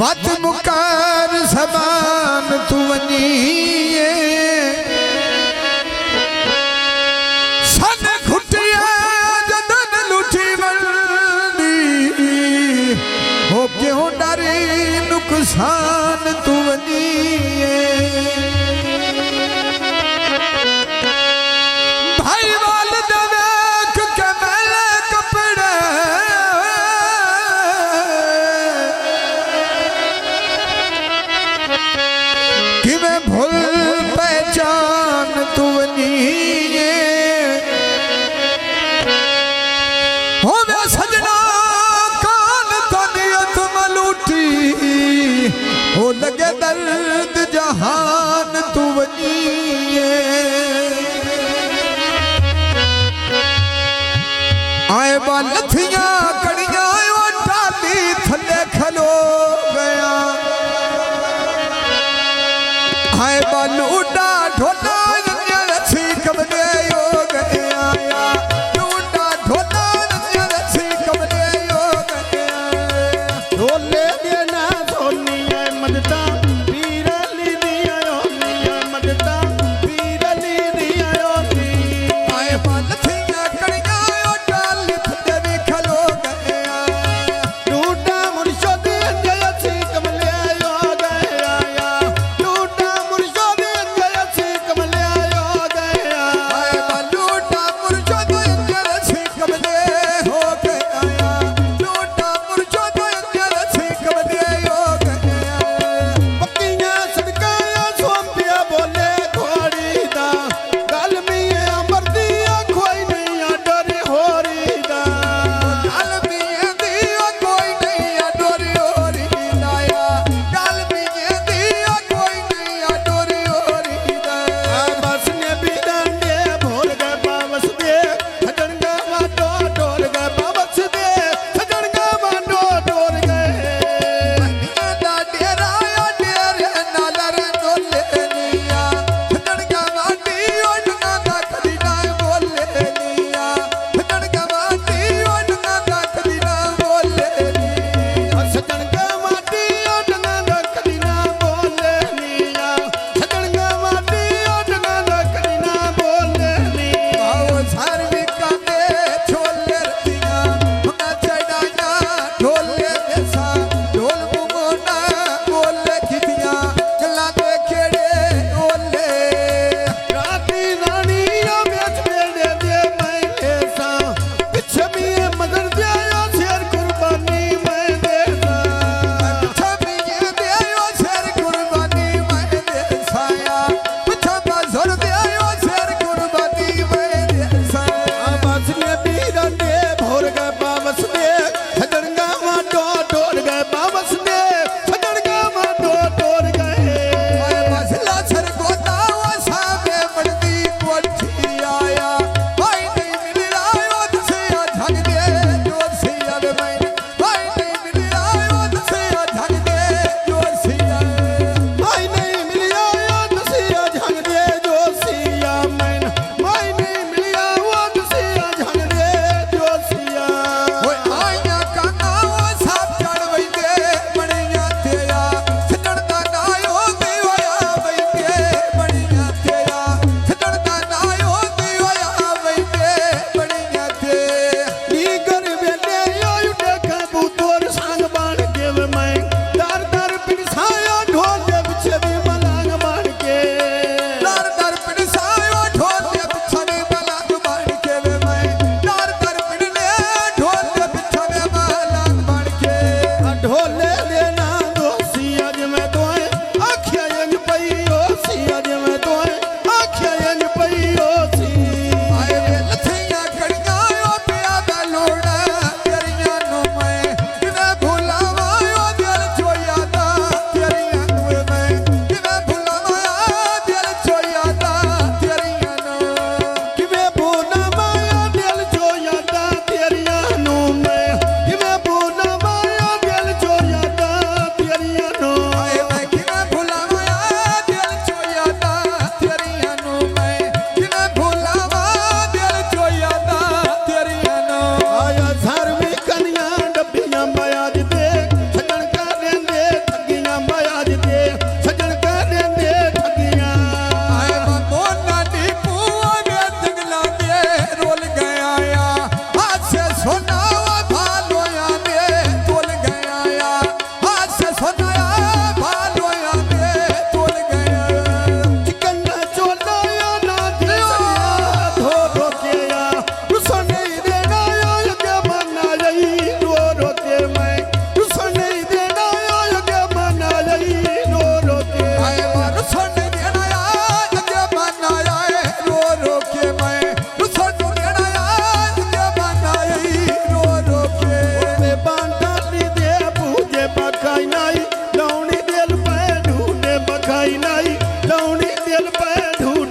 वत मुकार समान तू वनी सन घुटिया जदन लुठी वनी हो क्यों डरे नुकसान तू वनी भाई वाल देख के मेले कपड़े कि मैं भूल पहचान तू वनी हो वे सजना कान तनियत मलूटी हो लगे दर्द जहान तू वनी आए बालथियां कड़ियां टाली थले खलो गया हाय बालूडा ढोला रसी कमले यो गया लूडा ढोला रसी कमले यो गया ढोले देना सोनिया मदता पीरली दिया यो मदता पीरली दिया यो आए बालथियां कड़ियां टाली थले खलो गया लूटा मुर्शद जयसी कमले यो गया लूटा मुर्शद पे झूठ